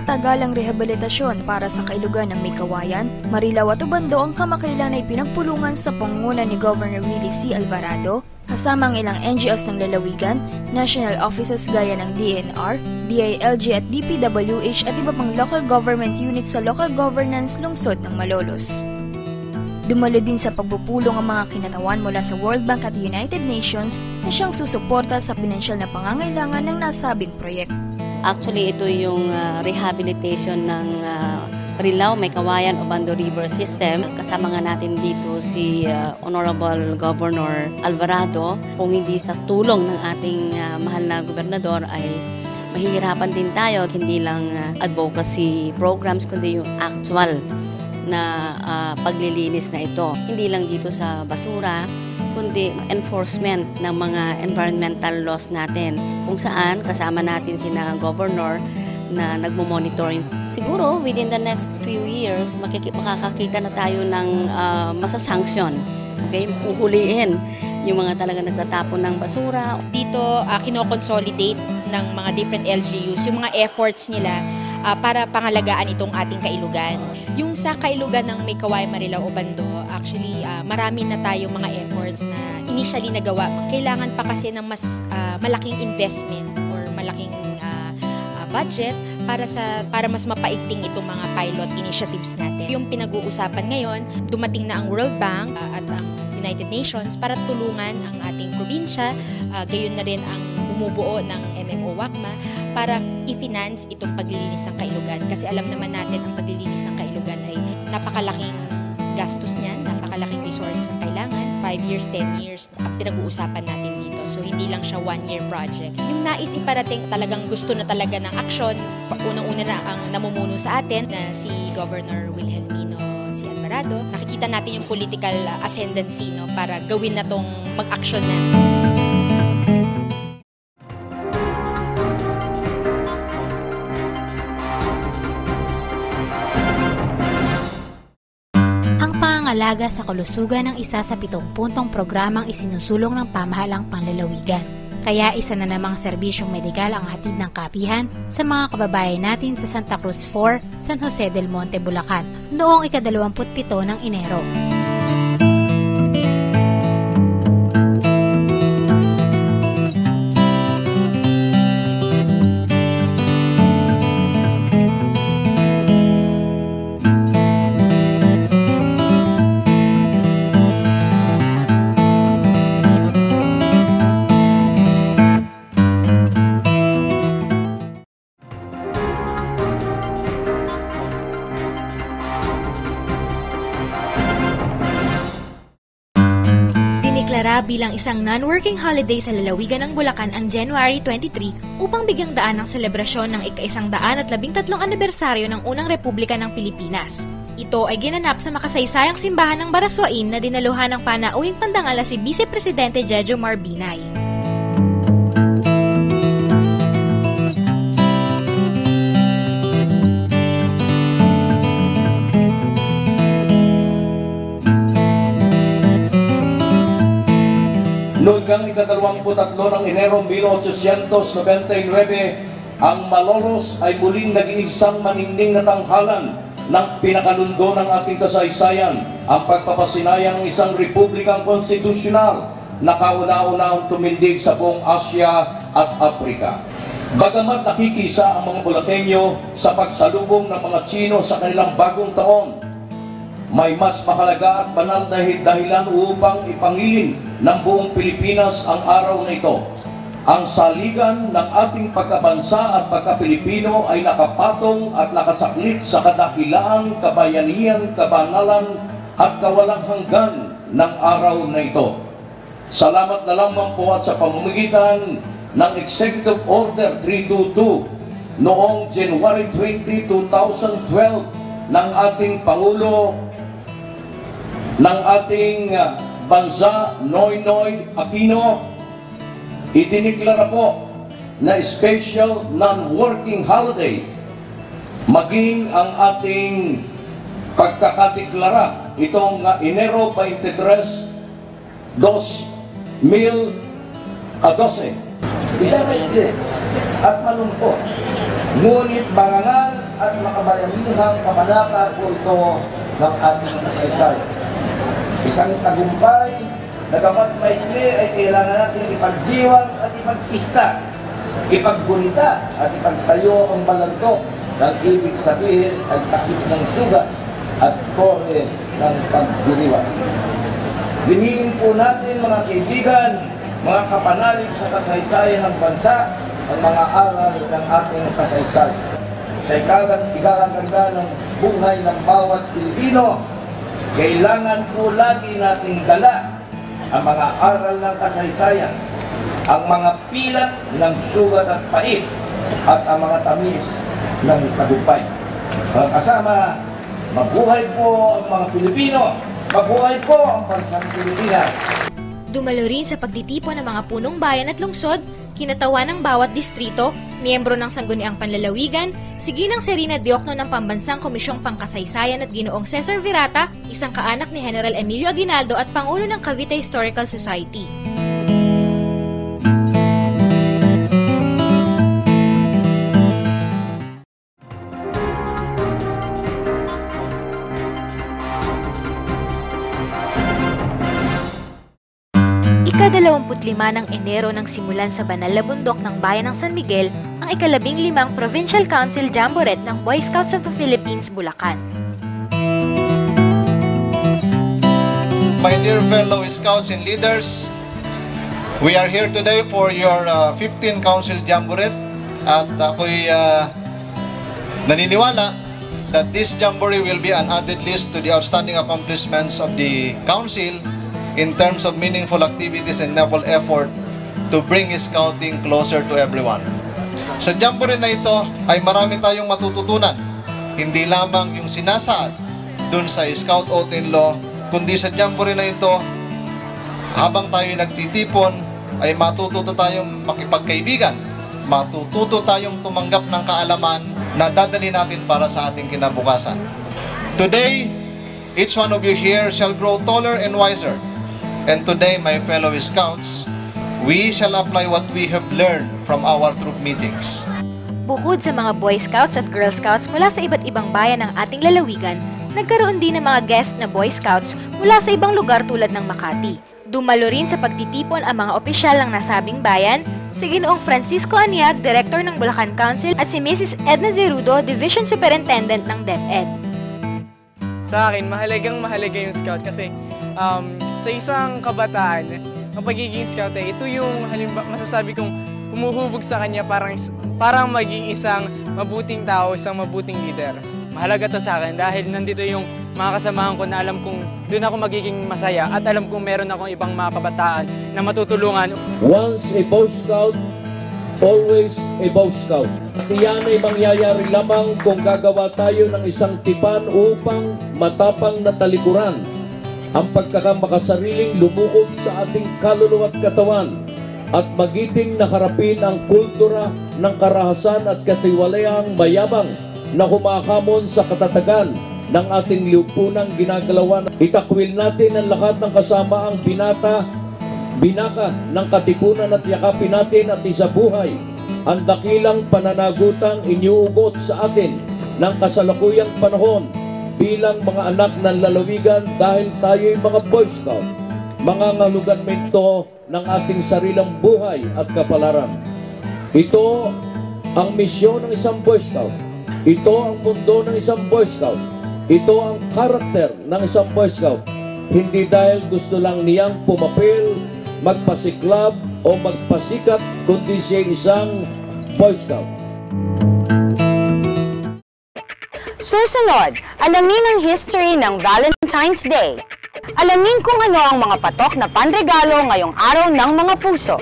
pangmatagalang rehabilitasyon para sa kailugan ng May Kawayan, Marilao at Obando ang kamakailan ay pinagpulungan sa pangunguna ni Governor Willie C. Alvarado, kasama ang ilang NGOs ng lalawigan, national offices gaya ng DNR, DILG at DPWH at iba pang local government units sa local governance lungsod ng Malolos. Dumalo din sa pagpupulong ang mga kinatawan mula sa World Bank at United Nations na siyang susuporta sa pinansyal na pangangailangan ng nasabing proyekto. Actually, ito yung rehabilitation ng Marilao, May Kawayan, Obando River System. Kasama nga natin dito si Honorable Governor Alvarado. Kung hindi sa tulong ng ating mahal na gobernador ay mahihirapan din tayo. Hindi lang advocacy programs kundi yung actual na paglilinis na ito. Hindi lang dito sa basura, kundi enforcement ng mga environmental laws natin. Kung saan kasama natin sina governor na nagmo-monitoring. Siguro within the next few years makakakita na tayo ng masasanction. Okay? Uhuliin yung mga talaga nagtatapon ng basura. Dito kino-consolidate ng mga different LGUs yung mga efforts nila para pangalagaan itong ating kailugan. Yung sa kailugan ng May Kawayan, Marilao, Obando, actually marami na tayong mga efforts na initially nagawa. Kailangan pa kasi ng mas malaking investment or malaking budget para mas mapaigting itong mga pilot initiatives natin. Yung pinag-uusapan ngayon, dumating na ang World Bank at ang United Nations para tulungan ang ating probinsya, gayon na rin ang bumubuo ng MMO WACMA para i-finance itong paglilinis ng kailugan. Kasi alam naman natin ang paglilinis ng kailugan ay napakalaking gastos niyan, napakalaking resources ang kailangan. 5 years, 10 years, ang pinag-uusapan natin dito. So hindi lang siya 1-year project. Yung nais iparating talagang gusto na talaga ng aksyon, unang-una na ang namumuno sa atin na si Governor Wilhelmino C. Alvarado. Nakikita natin yung political ascendancy para gawin na tong mag-aksyon na. Pangangalaga sa kalusugan ng isa sa 7 puntong programang isinusulong ng pamahalang panlalawigan. Kaya isa na namang serbisyong medikal ang hatid ng kapihan sa mga kababayan natin sa Santa Cruz 4, San Jose del Monte, Bulacan noong ika-27 ng Enero. Deklara bilang isang non-working holiday sa lalawigan ng Bulacan ang January 23 upang bigyang daan ang selebrasyon ng ika-113 anibersaryo ng unang Republika ng Pilipinas. Ito ay ginanap sa makasaysayang simbahan ng Baraswain na dinaluhan ng panauhing pandangala si Vice Presidente Jejo Marbinay. Noong ika-23 ng Enero 1899, ang Malolos ay muling naging isang maningning na tanghalan ng pinakalundo ng ating kasaysayan, ang pagpapasinaya ng isang republikang konstitusyonal na kauna-unahang tumindig sa buong Asya at Afrika. Bagamat nakikisa ang mga Bulakenyo sa pagsalubong ng mga Tsino sa kanilang bagong taon, may mas mahalaga at banal na dahilan upang ipangilin ng buong Pilipinas ang araw na ito. Ang saligan ng ating pagkabansa at pagka-Pilipino ay nakapatong at nakasaklit sa kadakilaan, kabayanihan, kabanalan at kawalang hanggan ng araw na ito. Salamat na lamang po at sa pamamagitan ng Executive Order 322 noong January 20, 2012 ng ating Pangulo ng ating bansa, Noynoy Aquino, idiniklara po na special non-working holiday, maging ang ating pagkakadeklara itong Enero 23, 2012. Isang maikli at malungkot, ngunit marangal at makabayanihang kabanata po ito ng ating kasaysayan. Isang tagumpay na dapat maikli ay kailangan natin ipagdiwang at ipagpista, ipaggunita at ipagtayo ang balandok ng ibig sabihin ang takip ng sugat at tore ng pagdiriwang. Diniin po natin mga kaibigan, mga kapanalig sa kasaysayan ng bansa, ang mga aral ng ating kasaysayan. Sa ikaganda ng buhay ng bawat Pilipino, kailangan po lagi nating dala ang mga aral ng kasaysayan, ang mga pilat ng sugat at pait, at ang mga tamis ng tagumpay. Mga kasama, mabuhay po ang mga Pilipino, mabuhay po ang bansang Pilipinas. Dumalo rin sa pagtitipon ng mga punong bayan at lungsod, kinatawan ng bawat distrito, miyembro ng Sangguniang Panlalawigan, si Ginang Serina Diokno ng Pambansang Komisyong Pangkasaysayan at Ginoong Cesar Virata, isang kaanak ni General Emilio Aguinaldo at Pangulo ng Cavite Historical Society. Ika-25 ng Enero nang simulan sa banal na bundok ng bayan ng San Miguel ang ika-15 Provincial Council Jamboree ng Boy Scouts of the Philippines, Bulacan. My dear fellow Scouts and leaders, we are here today for your 15th Council Jamboree at ako'y naniniwala that this Jamboree will be an added list to the outstanding accomplishments of the Council in terms of meaningful activities and noble effort to bring Scouting closer to everyone. Sa Jamboree na ito ay marami tayong matututunan. Hindi lamang yung sinasaad dun sa Scout Oath and Law, kundi sa Jamboree na ito, habang tayo nagtitipon, ay matututo tayong makipagkaibigan, matututo tayong tumanggap ng kaalaman na dadali natin para sa ating kinabukasan. Today, each one of you here shall grow taller and wiser. And today, my fellow Scouts, we shall apply what we have learned from our troop meetings. Bukod sa mga Boy Scouts at Girl Scouts mula sa iba't ibang bayan ng ating lalawigan, nagkaroon din ng mga guest na Boy Scouts mula sa ibang lugar tulad ng Makati. Dumalo rin sa pagtitipon ang mga opisyal ng nasabing bayan, si Ginoong Francisco Aniag, Director ng Bulacan Council, at si Mrs. Edna Zerudo, Division Superintendent ng DepEd. Sa akin, mahalaga yung Scout kasi sa isang kabataan, ang pagiging Scout ito yung masasabi kong humuhubog sa kanya parang maging isang mabuting tao, isang mabuting leader. Mahalaga to sa akin dahil nandito yung mga kasamahan ko na alam kong doon ako magiging masaya at alam kong meron akong ibang mga kabataan na matutulungan. Once a Boy Scout, always a Boy Scout. At iyan ay mangyayari lamang kung gagawa tayo ng isang tipan upang matapang na talikuran ang pagkakamakasariling lumukob sa ating kaluluwa at katawan at magiting na harapin ang kultura ng karahasan at katiwalayang mayabang na humahamon sa katatagan ng ating lipunang ginagalawan. Itakwil natin ang lahat ng kasama ang binaka ng katipunan at yakapin natin at isabuhay ang dakilang pananagutang iniuugot sa atin ng kasalukuyang panahon bilang mga anak ng lalawigan dahil tayo'y mga Boy Scout, mga ngaluganmento ng ating sarilang buhay at kapalaran. Ito ang misyon ng isang Boy Scout. Ito ang mundo ng isang Boy Scout. Ito ang karakter ng isang Boy Scout. Hindi dahil gusto lang niyang pumapil, magpasiklab o magpasikat, kundi siya isang Boy Scout. Susunod, alamin ang history ng Valentine's Day. Alamin kung ano ang mga patok na panregalo ngayong araw ng mga puso.